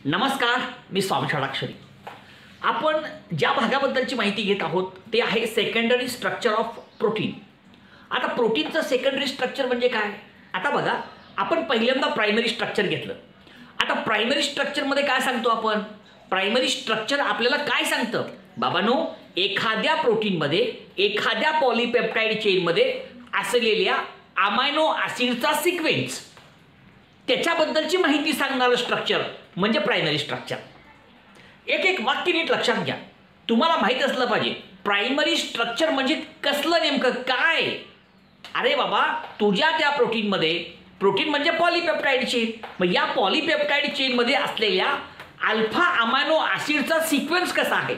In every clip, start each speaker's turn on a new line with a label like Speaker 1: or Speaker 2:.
Speaker 1: नमस्कार, मी स्वामी षडाक्षरी. आपण ज्या भागाबद्दलची माहिती घेत आहोत ते आहे सेकंडरी स्ट्रक्चर ऑफ प्रोटीन. आता प्रोटीनचं सेकंडरी स्ट्रक्चर म्हणजे काय? आता बघा, आपण पहिल्यांदा प्रायमरी स्ट्रक्चर घेतलं. आता प्रायमरी स्ट्रक्चरमध्ये काय सांगतो आपण? प्रायमरी स्ट्रक्चर आपल्याला काय सांगतं? बाबांनो, एखाद्या प्रोटीनमध्ये एखाद्या पॉलीपेप्टाइड चेनमध्ये असलेल्या अमायनो ॲसिडचा सिक्वेन्स, त्याच्याबद्दलची माहिती सांगणारं स्ट्रक्चर म्हणजे प्रायमरी स्ट्रक्चर. एक एक वाक्य नीट लक्षात घ्या. तुम्हाला माहीत असलं पाहिजे प्रायमरी स्ट्रक्चर म्हणजे कसलं, नेमकं काय. अरे बाबा, तुझ्या त्या प्रोटीनमध्ये, प्रोटीन म्हणजे पॉलीपेप्टाइड चेन, मग या पॉलीपेप्टाइड चेनमध्ये असलेल्या अल्फा अमायनो ॲसिडचा सिक्वेन्स कसा आहे?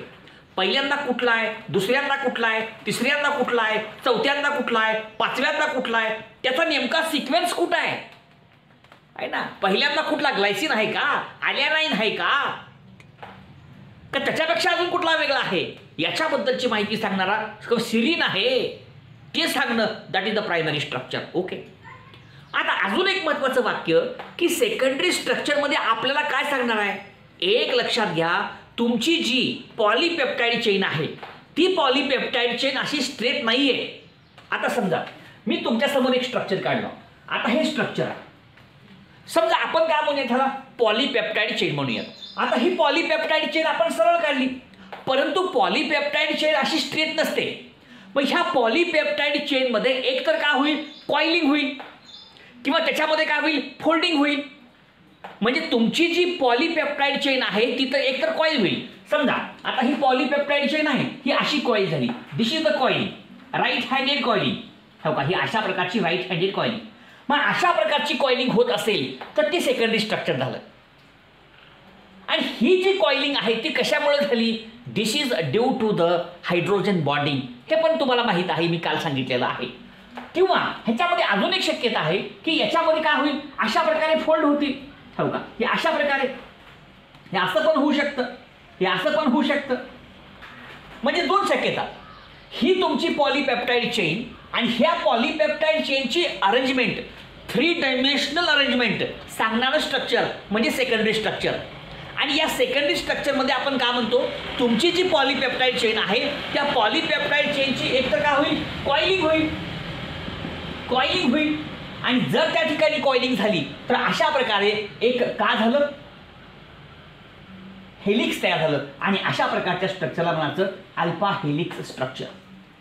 Speaker 1: पहिल्यांदा कुठला आहे, दुसऱ्यांदा कुठला आहे, तिसऱ्यांदा कुठला आहे, चौथ्यांदा कुठला आहे, पाचव्यांदा कुठला आहे, त्याचा नेमका सिक्वेन्स कुठं आहे ना? पहिल्यांदा कुठला, ग्लायसिन आहे का, ॲलिनाइन आहे का त्याच्यापेक्षा अजून कुठला वेगळा आहे, याच्याबद्दलची माहिती सांगणारा सिरीन आहे, ते सांगणं, that is the primary structure. Okay. आता अजून एक महत्त्वाचं वाक्य की सेकंडरी स्ट्रक्चरमध्ये आपल्याला काय सांगणार आहे? एक लक्षात घ्या, तुमची जी पॉलीपेप्टाइड चेन आहे ती पॉलीपेप्टाइड चेन अशी स्ट्रेट नाही आहे. आता समजा मी तुमच्यासमोर एक स्ट्रक्चर काढलं. आता हे स्ट्रक्चर आहे, समजा आपण काय म्हणूया, त्याला पॉलीपेप्टाइड चेन म्हणूया. आता ही पॉलीपेप्टाइड चेन आपण सरळ काढली, परंतु पॉलीपेप्टाइड चेन अशी स्ट्रेट नसते. मग ह्या पॉलीपेप्टाइड चेनमध्ये एक तर काय होईल, कॉइलिंग होईल, किंवा त्याच्यामध्ये काय होईल, फोल्डिंग होईल. म्हणजे तुमची जी पॉलीपेप्टाइड चेन आहे तिथं एक तर कॉइल होईल. समजा आता ही पॉलीपेप्टाइड चेन आहे, ही अशी कॉइल झाली, this is the coiling, right handed coiling. हो का, ही अशा प्रकारची राईट हँडेड कॉइलिंग. मग अशा प्रकारची कॉइलिंग होत असेल तर ते सेकंडरी स्ट्रक्चर झालं. आणि ही जी कॉइलिंग आहे ती कशामुळे झाली? This is due to the hydrogen bonding. हे पण तुम्हाला माहीत आहे, मी काल सांगितलेलं आहे. किंवा ह्याच्यामध्ये अजून एक शक्यता आहे की याच्यामध्ये काय होईल, अशा प्रकारे फोल्ड होतील. हो का, हे अशा प्रकारे, हे असं पण होऊ शकतं, हे असं पण होऊ शकतं. म्हणजे दोन शक्यता, ही तुमची पॉलीपेप्टाइड चेन आणि ह्या पॉलीपेप्टाइड चेनची अरेंजमेंट, 3 डायमेन्शनल अरेंजमेंट सांगणारं स्ट्रक्चर म्हणजे सेकंडरी स्ट्रक्चर. आणि या सेकंडरी स्ट्रक्चरमध्ये आपण काय म्हणतो, तुमची जी पॉलीपेप्टाइड चेन आहे त्या पॉलीपेप्टाइड चेनची एक तर काय होईल, कॉइलिंग होईल, कॉइलिंग होईल. आणि जर त्या ठिकाणी कॉइलिंग झाली तर अशा प्रकारे एक काय झालं, हेलिक्स तयार झालं. आणि अशा प्रकारच्या स्ट्रक्चरला म्हणायचं अल्फा हेलिक्स स्ट्रक्चर.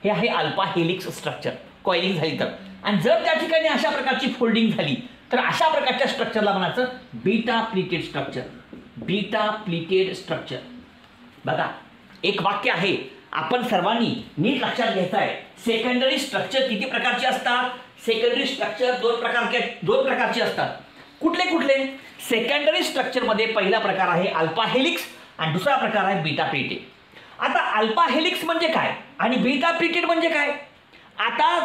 Speaker 1: हे आहे अल्फा हेलिक्स स्ट्रक्चर, कॉइलिंग झाली तर. आणि जर त्या ठिकाणी अशा प्रकारची फोल्डिंग झाली तर अशा प्रकारच्या स्ट्रक्चरला म्हणायचं beta pleated structure. Beta pleated structure. बघा, एक वाक्य आहे, आपण सर्वांनी नीट लक्षात घ्यायचं आहे. सेकंडरी स्ट्रक्चर किती प्रकारचे असतात? सेकंडरी स्ट्रक्चर दोन प्रकारचे असतात. कुठले कुठले? सेकंडरी स्ट्रक्चरमध्ये पहिला प्रकार आहे अल्फा हेलिक्स आणि दुसरा प्रकार आहे बीटा प्लीटेड. आता अल्फा हेलिक्स म्हणजे काय आणि बीटा प्लीटेड म्हणजे काय? आता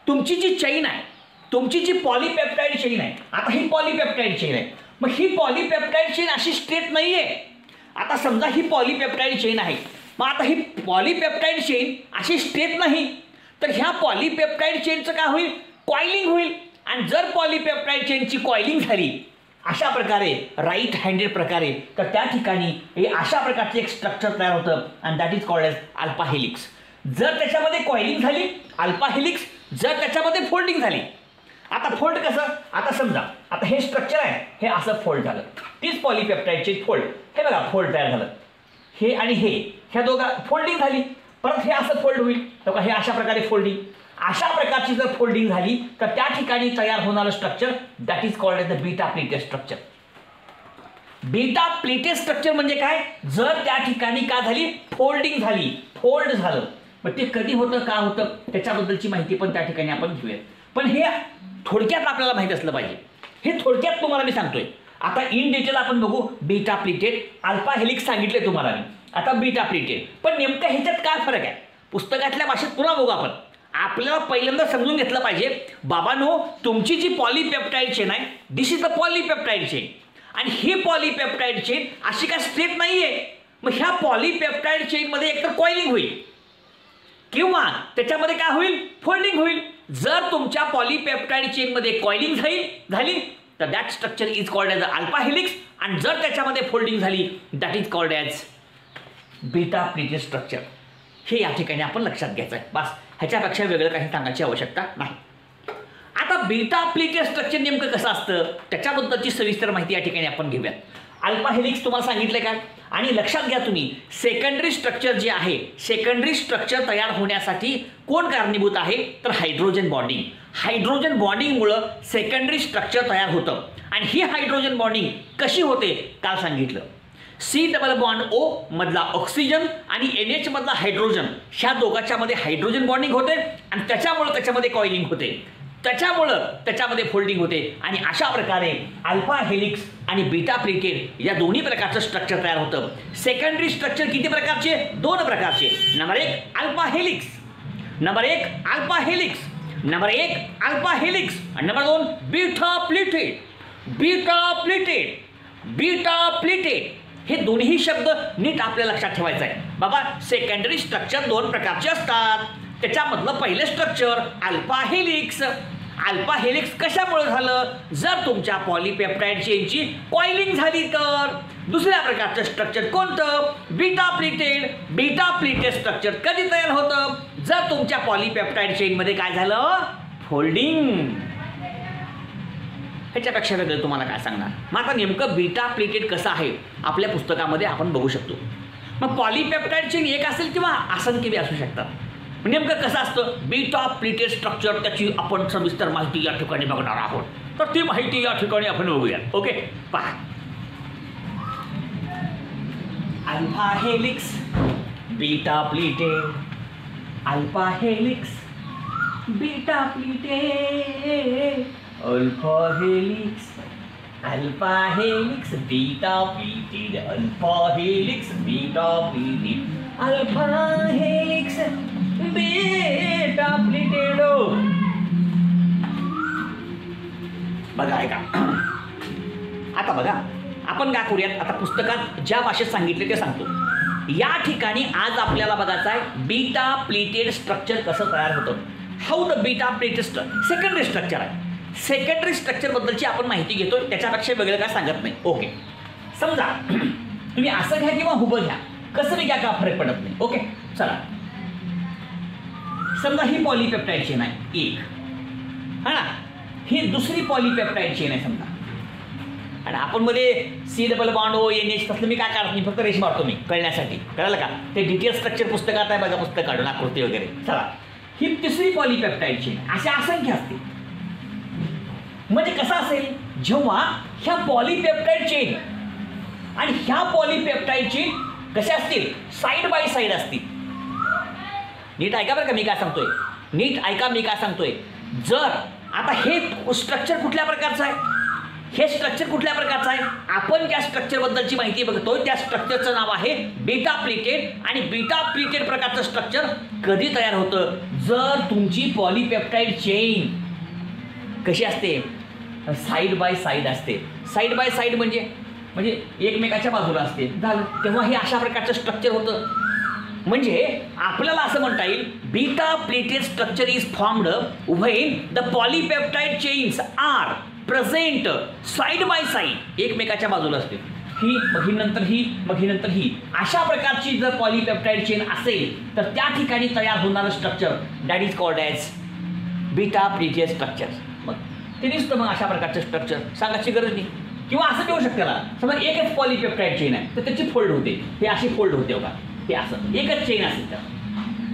Speaker 1: तुमची जी चेन आहे, तुमची जी पॉलीपेप्टाइड चेन आहे, आता ही पॉलीपेप्टाइड चेन आहे, मग ही पॉलीपेप्टाइड चेन अशी स्ट्रेट नाही आहे. आता समजा ही पॉलीपेप्टाइड चेन आहे, मग आता ही पॉलीपेप्टाइड चेन अशी स्ट्रेट नाही, तर ह्या पॉलीपेप्टाइड चेनचं काय होईल, कॉइलिंग होईल. आणि जर पॉलीपेप्टाइड चेनची कॉइलिंग झाली अशा प्रकारे, राईट हँडेड प्रकारे, तर त्या ठिकाणी हे अशा प्रकारचे एक स्ट्रक्चर तयार होतं आणि that is called as alpha helix. जर त्याच्यामध्ये कॉइलिंग झाली अल्फा हेलिक्स, जर त्याच्यामध्ये फोल्डिंग झाली. आता फोल्ड कसं? आता समजा आता हे स्ट्रक्चर आहे, हे असं फोल्ड झालं, तीच पॉलीपेप्टाइड चेन फोल्ड, हे बघा फोल्ड तयार झालं, हे आणि हे, ह्या दोघा फोल्डिंग झाली, परत हे असं फोल्ड होईल. तर हे अशा प्रकारे फोल्डिंग, अशा प्रकारची जर फोल्डिंग झाली तर त्या ठिकाणी तयार होणारं structure that is called as the beta pleated structure. Beta pleated structure म्हणजे काय? जर त्या ठिकाणी काय झाली, फोल्डिंग झाली, फोल्ड झालं. मग ते कधी होतं, का होतं, त्याच्याबद्दलची माहिती पण त्या ठिकाणी आपण घेऊयात. पण हे थोडक्यात आपल्याला माहिती असलं पाहिजे. हे थोडक्यात तुम्हाला मी सांगतोय. आता इन डिटेल आपण बघू. बीटा प्लीटेड, अल्फा हेलिक्स सांगितले तुम्हाला मी, आता बीटा प्लीटेड. पण नेमकं ह्याच्यात काय फरक आहे? पुस्तकातल्या भाषेत पुन्हा बघू आपण. आपल्याला पहिल्यांदा समजून घेतलं पाहिजे, बाबांनो, तुमची जी पॉलीपेप्टाइड चेन आहे, दिस इज द पॉलीपेप्टाइड चेन. आणि ही पॉलीपेप्टाइड चेन अशी काय स्ट्रेट नाही आहे. मग ह्या पॉलीपेप्टाइड चेनमध्ये एकतर कॉइलिंग होईल किंवा त्याच्यामध्ये काय होईल, फोल्डिंग होईल. जर तुमच्या पॉलीपेप्टाइड चेनमध्ये कॉइलिंग झाली तर that structure is called as alpha helix. आणि जर त्याच्यामध्ये फोल्डिंग झाली that is called as beta pleated structure. हे या ठिकाणी आपण लक्षात घ्यायचं आहे. बस ह्याच्यापेक्षा वेगळं काही सांगायची आवश्यकता नाही. आता बीटा प्लीटेड स्ट्रक्चर नेमकं कसं असतं त्याच्याबद्दलची सविस्तर माहिती या ठिकाणी आपण घेऊयात. अल्फा हेलिक्स तुम्हाला सांगितलं काय, आणि लक्षात घ्या तुम्ही सेकंडरी स्ट्रक्चर जे आहे, सेकंडरी स्ट्रक्चर तयार होण्यासाठी कोण कारणीभूत आहे तर हायड्रोजन बॉन्डिंग. हायड्रोजन बॉन्डिंगमुळं सेकंडरी स्ट्रक्चर तयार होतं. आणि ही हायड्रोजन बॉन्डिंग कशी होते काल सांगितलं. C+O मधला ऑक्सिजन आणि NH मधला हायड्रोजन ह्या दोघांच्या मध्ये हायड्रोजन बॉन्डिंग होते आणि त्याच्यामुळे त्याच्यामध्ये कॉइलिंग होते, त्याच्यामुळं त्याच्यामध्ये फोल्डिंग होते. आणि अशा प्रकारे अल्फा हेलिक्स आणि बीटा प्लीटेड या दोन्ही प्रकारचं स्ट्रक्चर तयार होतं. सेकंडरी स्ट्रक्चर किती प्रकारचे, 2 प्रकारचे. Number 1 alpha helix, number 1 alpha helix, number 1 alpha helix आणि number 2 beta pleated. Beta pleated, beta pleated हे दोन्ही शब्द नीट आपल्या लक्षात ठेवायचं आहे. बाबा सेकंडरी स्ट्रक्चर 2 प्रकारचे असतात. त्याच्यामधलं पहिलं structure alpha helix. Alpha helix कशामुळे झालं, जर तुमच्या पॉलीपेप्टाइड चेनची कॉइलिंग झाली तर. दुसऱ्या प्रकारचं स्ट्रक्चर कोणतं, beta pleated. Beta pleated structure कधी तयार होतं, जर तुमच्या पॉलीपेप्टाइड चेनमध्ये काय झालं, फोल्डिंग. ह्याच्यापेक्षा वेगळं तुम्हाला काय सांगणार. मग आता नेमकं बीटा प्लीटेड कसं आहे आपल्या पुस्तकामध्ये आपण बघू शकतो. मग पॉलीपेप्टाइड चेन एक असेल किंवा असंख्य बी असू शकतात. नेमकं कसं असतं बीटा प्लीटेड स्ट्रक्चर, त्याची आपण सविस्तर माहिती या ठिकाणी बघणार आहोत. तर ती माहिती या ठिकाणी आपण बघूया. ओके, पहा. Alpha helix, beta pleated, alpha helix, beta pleated, alpha helix, alpha helix, beta pleated, alpha helix, beta pleated, alpha helix, beta pleated. बघा ऐका, आता बघा आपण काय करूयात, आता पुस्तकात ज्या भाषेत सांगितले ते सांगतो. या ठिकाणी आज आपल्याला बघायचं आहे बीटा प्लीटेड स्ट्रक्चर कसं तयार होतं. How the beta pleated secondary structure आहे. सेकंडरी स्ट्रक्चर बद्दलची आपण माहिती घेतो, त्याच्यापेक्षा वेगळं काय सांगत नाही. ओके, समजा तुम्ही असं घ्या किंवा उभं घ्या, कसं बी घ्या का फरक पडत नाही. ओके, चला समजा ही पॉलीपेप्टाइड चेन आहे एक, हा ना, ही दुसरी पॉलीपेप्टाइड चेन आहे समजा. आणि आपण मध्ये C+O NH तसलं मी काय काढत नाही, फक्त रेष मारतो मी कळण्यासाठी. कळलं का, ते डिटेल स्ट्रक्चर पुस्तकात आहे बघा, पुस्तक काढून आकृती वगैरे. चला ही तिसरी पॉलीपेप्टाइड चेन, अशा असंख्य असते. म्हणजे कसं असेल, जेव्हा ह्या पॉलीपेप्टाइड चेन आणि ह्या पॉलीपेप्टाइड चेन कशा असतील, साईड बाय साईड असतील. नीट ऐका बरं का मी काय सांगतोय, नीट ऐका मी काय सांगतोय. जर आता हे स्ट्रक्चर कुठल्या प्रकारचं आहे, हे स्ट्रक्चर कुठल्या प्रकारचं आहे, आपण ज्या स्ट्रक्चर बद्दलची माहिती बघतोय त्या स्ट्रक्चरचं नाव आहे बीटा प्लीटेड. आणि बीटा प्लीटेड प्रकारचं स्ट्रक्चर कधी तयार होतं, जर तुमची पॉलीपेप्टाइड चेन कशी असते, साईड बाय साईड असते. साईड बाय साईड म्हणजे एकमेकाच्या बाजूला असते, झालं, तेव्हा हे अशा प्रकारचं स्ट्रक्चर होतं. म्हणजे आपल्याला असं म्हणता येईल beta pleated structure is formed when the polypeptide chains are present side by side, एकमेकाच्या बाजूला असते. ही मग ही नंतर ही, मग ही नंतर ही, अशा प्रकारची जर पॉलीपेप्टाइड चेन असेल तर त्या ठिकाणी तयार होणारं structure that is called as beta pleated structure. मग ते दिसतं मग अशा प्रकारचं स्ट्रक्चर, सांगायची गरज नाही. किंवा असं देऊ शकते ना, समजा एकच पॉलीपेप्टाइड चेन आहे तर त्याची फोल्ड होते, हे अशी फोल्ड होते बघा, हे असं एकच चेन असेल तर.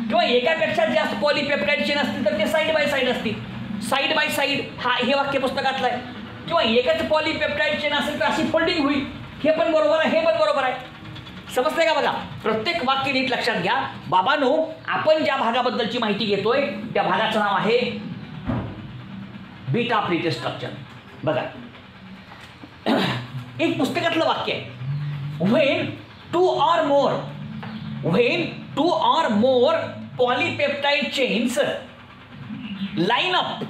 Speaker 1: किंवा एकापेक्षा जास्त पॉलीपेप्टाइड चेन असतील तर ते साईड बाय साईड असतील. साईड बाय साईड हा हे वाक्य पुस्तकातलं आहे. किंवा एकच पॉलीपेप्टाइड चेन असेल तर अशी फोल्डिंग होईल, हे पण बरोबर आहे, हे पण बरोबर आहे. समजतंय का बघा, प्रत्येक वाक्य नीट लक्षात घ्या. बाबांनो, आपण ज्या भागाबद्दलची माहिती घेतोय त्या भागाचं नाव आहे बीटा प्लीटेड स्ट्रक्चर. बघा एक पुस्तकातलं वाक्य आहे, when to or more polypeptide chains line up,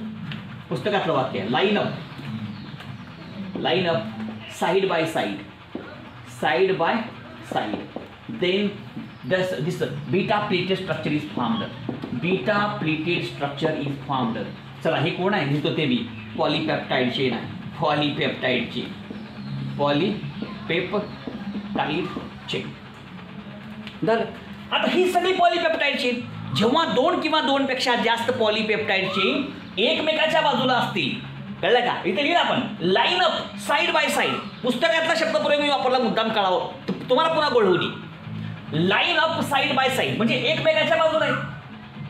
Speaker 1: पुस्तकातलं वाक्य आहे, line up side by side, then this beta pleated structure is formed. Beta pleated structure is formed. चला हे कोण आहे, लिहितो ते मी, पॉलीपेप्टाइड चेन आहे. पॉलीपेप्टाइड चेन, पॉलीपेप्टाइड चेन झालं. आता ही सगळी पॉलीपेप्टाइड चेन, जेव्हा 2 किंवा 2 पेक्षा जास्त पॉलीपेप्टाइड चेन एकमेकाच्या बाजूला असतील, कळलं का? इथे लिहिलं आपण line up side by side. पुस्तकातला शब्दप्रयोग मी वापरला मुद्दाम कळावं, तुम्हाला पुन्हा गोळ होऊ दे. Line up side by side म्हणजे एकमेकाच्या बाजूला आहे.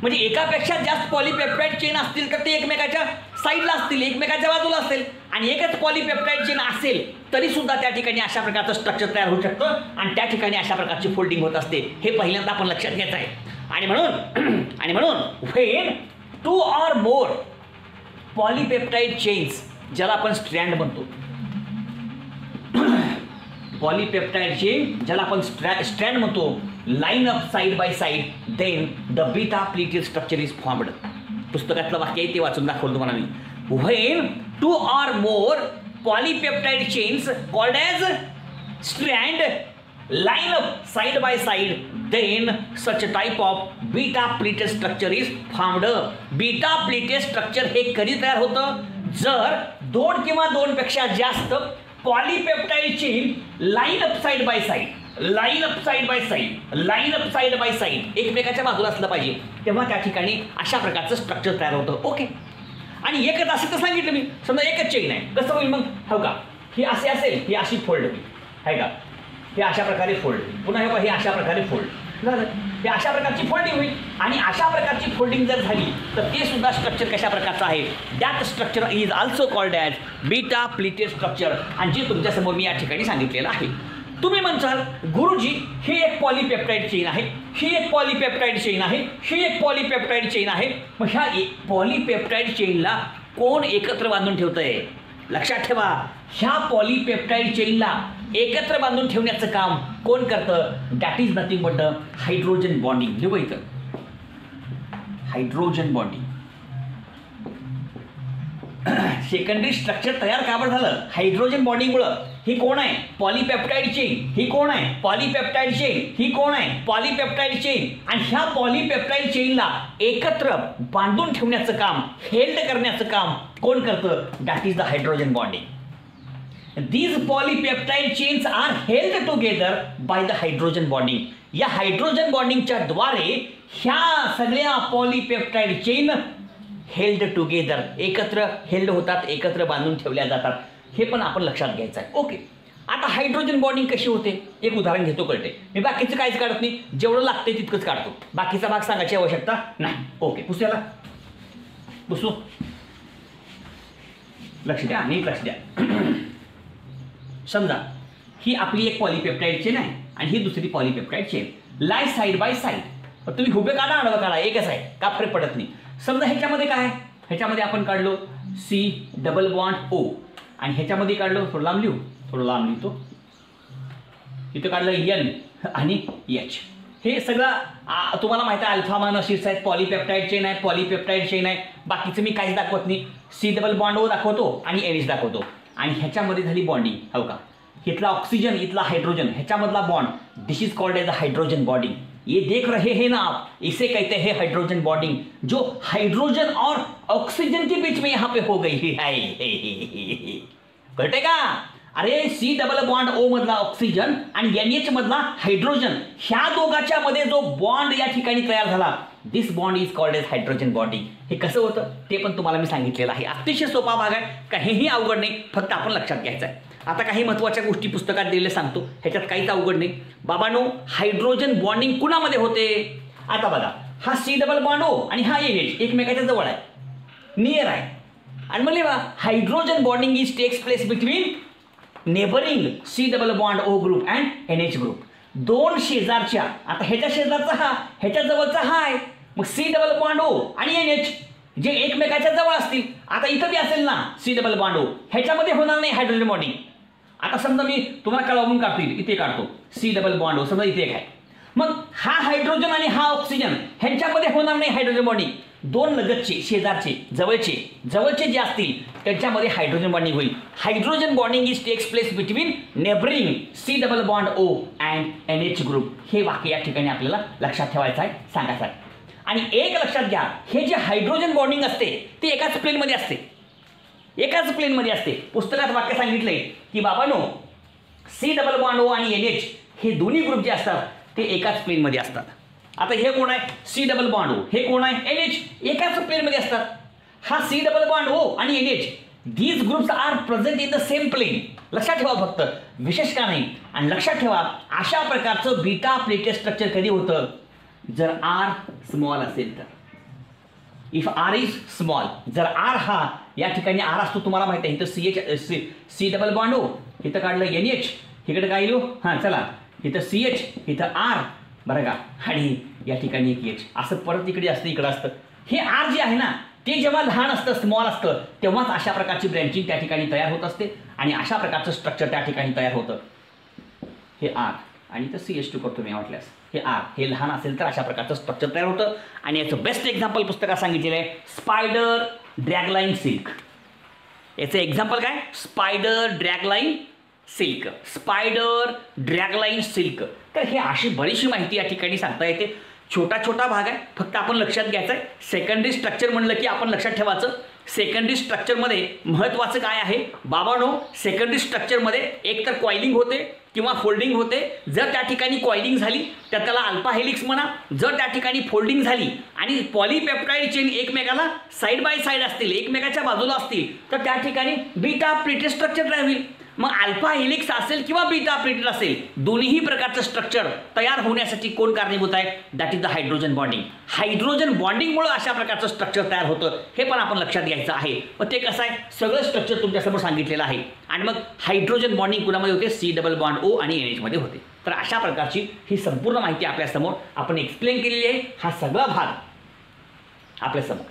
Speaker 1: म्हणजे एकापेक्षा जास्त पॉलीपेप्टाइड चेन असतील तर ते एकमेकाच्या साईडला असतील, एकमेकाच्या बाजूला असतील. आणि एकच पॉलीपेप्टाइड चेन असेल तरी सुद्धा त्या ठिकाणी अशा प्रकारचं स्ट्रक्चर तयार होऊ शकतं आणि त्या ठिकाणी अशा प्रकारची फोल्डिंग होत असते. हे पहिल्यांदा आपण लक्षात घ्यायचं आहे. आणि म्हणून when 2 or more polypeptide chains, ज्याला आपण स्ट्रँड म्हणतो, पॉलीपेप्टाइड चेन ज्याला आपण स्ट्रँड म्हणतो, line up side by side, then the beta pleated structure is formed. पुस्तकातलं वाक्य आहे ते वाचून दाखवलं तुम्हाला मी. When 2 or more polypeptide chains called as strand line up side by side, then such a type of beta pleated structure is formed. Beta pleated structure हे कधी तयार होतं? जर 2 किंवा 2 पेक्षा जास्त polypeptide chain line up side by side, line up side by side, line up side by side एकमेकाच्या बाजूला असलं पाहिजे, तेव्हा त्या ठिकाणी अशा प्रकारचं स्ट्रक्चर तयार होतं. ओके. आणि एकच असेल तर सांगितलं मी, समजा एकच चेन आहे, कसं होईल मग? हो का, ही असे असेल, ही अशी फोल्ड होईल, आहे का? हे अशा प्रकारे फोल्ड, पुन्हा हे अशा प्रकारे फोल्ड झालं, हे अशा प्रकारची फोल्डिंग होईल. आणि अशा प्रकारची फोल्डिंग जर झाली तर ते सुद्धा स्ट्रक्चर कशा प्रकारचं आहे? That structure is also called as beta pleated structure. आणि जे तुमच्यासमोर मी या ठिकाणी सांगितलेलं आहे. तुम्ही म्हणसाल गुरुजी ही एक पॉलीपेप्टाइड चेन आहे, ही एक पॉलीपेप्टाइड चेन आहे, ही एक पॉलीपेप्टाइड चेन आहे. मग ह्या पॉलीपेप्टाइड चेनला कोण एकत्र बांधून ठेवतंय? लक्षात ठेवा, ह्या पॉलीपेप्टाइड चेनला एकत्र बांधून ठेवण्याचं काम कोण करतं? That is nothing but hydrogen bonding. लिहू इथं हायड्रोजन बॉन्डिंग. सेकंडरी स्ट्रक्चर तयार का बरं झालं? हायड्रोजन बॉन्डिंगमुळं. ही कोण आहे? Polypeptide chain. ही कोण आहे? Polypeptide chain. ही कोण आहे? Polypeptide chain. आणि ह्या पॉलीपेप्टाइड चेनला एकत्र बांधून ठेवण्याचं काम, हेल्ड करण्याचं काम कोण करतं? That is the hydrogen bonding. These polypeptide chains are held together by the hydrogen bonding. या हायड्रोजन बॉन्डिंगच्या द्वारे ह्या सगळ्या पॉलीपेप्टाइड चेन हेल्ड टुगेदर, एकत्र हेल्ड होतात, एकत्र बांधून ठेवल्या जातात. हे पण आपण लक्षात घ्यायचं आहे. ओके. आता हायड्रोजन बॉन्डिंग कशी होते? एक उदाहरण घेतो, कळते. मी बाकीचं काहीच काढत नाही, जेवढं लागते तितकंच काढतो, बाकीचा भाग सांगायची आवश्यकता नाही. ओके, पुसूयाला पुसू. लक्ष द्या, नीट लक्ष द्या. समजा ही आपली एक पॉलीपेप्टाइड चेन आहे आणि ही दुसरी polypeptide chain lie side by side. तुम्ही हुबे काढा, आडवं काढा, एकच आहे, का फरक पडत नाही. समजा ह्याच्यामध्ये काय आहे? ह्याच्यामध्ये आपण काढलो C डबल बॉन्ड O आणि ह्याच्यामध्ये काढलो, थोडं लांब लिहू, थोडं लांब लिहितो, इथं काढलं N आणि H. हे सगळं तुम्हाला माहिती आहे, अल्फा मायनस शीट्स आहेत, पॉलीपेप्टाइड चेन आहे, पॉलीपेप्टाइड चेन आहे. बाकीचं मी काहीच दाखवत नाही. C डबल बॉन्ड O दाखवतो आणि NH दाखवतो. आणि ह्याच्यामध्ये झाली बॉन्डिंग. हो का, इथला ऑक्सिजन, इथला हाइड्रोजन, ह्याच्यामधला bond, this is called as the hydrogen bonding. ये देख रहे हैं ना आप, इसे कहते हैं हाइड्रोजन बॉन्डिंग, जो हाइड्रोजन और ऑक्सीजन के बीच में यहाँ पे हो गई है. कळते का? अरे C डबल बॉन्ड O मधला ऑक्सिजन आणि NH मधला हाइड्रोजन, ह्या दोघांच्या मध्ये जो बॉन्ड या ठिकाणी तयार झाला, this bond is called as hydrogen bonding. हे कसं होतं ते पण तुम्हाला मी सांगितलेलं आहे. अतिशय सोपा भाग आहे, काहीही अवघड नाही, फक्त आपण लक्षात घ्यायचं आहे. आता काही महत्त्वाच्या गोष्टी पुस्तकात दिलेल्या सांगतो, ह्याच्यात काहीच अवघड नाही. बाबांनो, हायड्रोजन बॉन्डिंग कुणामध्ये होते? आता बघा, हा C डबल बॉन्ड O आणि हा NH एकमेकाच्या जवळ आहे, नियर आहे. आणि म्हणले बा, hydrogen bonding is takes place between neighbouring C double bond O group and NH group. दोन शेजारच्या, आता ह्याच्या शेजारचा हा, ह्याच्या जवळचा हा आहे, मग C डबल बॉन्ड O आणि NH जे एकमेकाच्या जवळ असतील. आता इथं बी असेल ना C डबल बॉन्ड O, ह्याच्यामध्ये होणार नाही हायड्रोजन बॉन्डिंग. आता समजा मी तुम्हाला कळवून काढतो, इथे काढतो C डबल बॉन्ड O, समजा इथे एक आहे. मग हा हायड्रोजन आणि हा ऑक्सिजन ह्यांच्यामध्ये होणार नाही हायड्रोजन बॉन्डिंग. दोन लगतचे, शेजारचे, जवळचे जे असतील त्यांच्यामध्ये हायड्रोजन बॉन्डिंग होईल. Hydrogen bonding is takes place between neighbouring C double bond O and NH group. हे वाक्य या ठिकाणी आपल्याला लक्षात ठेवायचं आहे, सांगायचं आहे. आणि एक लक्षात घ्या, हे जे हायड्रोजन बॉन्डिंग असते ते एकाच प्लेनमध्ये असते. एकाच प्लेनमध्ये असते. पुस्तकात वाक्य सांगितलंय की बाबांनो C++ आणि NH हे दोन्ही ग्रुप जे असतात ते एकाच प्लेनमध्ये असतात. आता हे कोण आहे C++, हे कोण आहे NH, एकाच प्लेनमध्ये असतात. हा C++ आणि NH these groups are present in the same plane. लक्षात ठेवा फक्त, विशेष का नाही. आणि लक्षात ठेवा अशा प्रकारचं बीटा प्लेटेड स्ट्रक्चर कधी होतं जर R स्मॉल असेल तर. इफ R इज स्मॉल, जर R हा या ठिकाणी R असतो तुम्हाला माहिती आहे. इथं C++, इथं काढलं NH, इकडे काय लिहू हां चला इथं CH, इथं R बरं का, आणि या ठिकाणी एक H असं परत इकडे असतं इकडं असतं. हे R जे आहे ना ते जेव्हा लहान असतं स्मॉल असतं तेव्हाच अशा प्रकारची ब्रँचिंग त्या ठिकाणी तयार होत असते आणि अशा प्रकारचं स्ट्रक्चर त्या ठिकाणी तयार होतं. हे R आणि इथं CH2 करतो मी वाटल्यास. हे R हे लहान असेल तर अशा प्रकारचं स्ट्रक्चर तयार होतं. आणि याचं बेस्ट एक्झाम्पल पुस्तकात सांगितलेलं आहे स्पायडर ड्रॅगलाईन सिल्क. याचं एक्झाम्पल काय स्पायडर ड्रॅगलाईन सिल्क, स्पायडर ड्रॅगलाईन सिल्क. तर हे अशी बरीचशी माहिती या ठिकाणी सांगता येते. छोटा छोटा भाग आहे, फक्त आपण लक्षात घ्यायचं आहे. सेकंडरी स्ट्रक्चर म्हणलं की आपण लक्षात ठेवायचं सेकंडरी स्ट्रक्चरमध्ये महत्त्वाचं काय आहे बाबांनो. सेकंडरी स्ट्रक्चरमध्ये एक तर कॉइलिंग होते किंवा फोल्डिंग होते. जर त्या ठिकाणी कॉइलिंग झाली तर त्याला अल्फा हेलिक्स म्हणा. जर त्या ठिकाणी फोल्डिंग झाली आणि पॉलीपेप्टाइड चेन एकमेकाला साईड बाय साईड असतील, एकमेकाच्या बाजूला असतील तर त्या ठिकाणी बीटा प्लेटेड स्ट्रक्चर तयार होईल. मग अल्फा हेलिक्स असेल किंवा बीटा प्लेटेड असेल दोन्ही प्रकारचं स्ट्रक्चर तयार होण्यासाठी कोण कारणीभूत आहे that is the hydrogen bonding. Hydrogen बॉन्डिंगमुळे अशा प्रकारचं स्ट्रक्चर तयार होतं हे पण आपण लक्षात घ्यायचं आहे. मग ते कसं आहे सगळं स्ट्रक्चर तुमच्यासमोर सांगितलेलं आहे. आणि मग हायड्रोजन बॉन्डिंग कुणामध्ये होते C++O आणि NH मध्ये होते. तर अशा प्रकारची ही संपूर्ण माहिती आपल्यासमोर आपण एक्सप्लेन केलेली आहे. हा सगळा भाग आपल्यासमोर.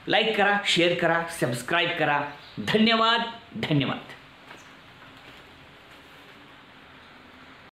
Speaker 1: लाईक करा, शेअर करा, सबस्क्राईब करा. धन्यवाद.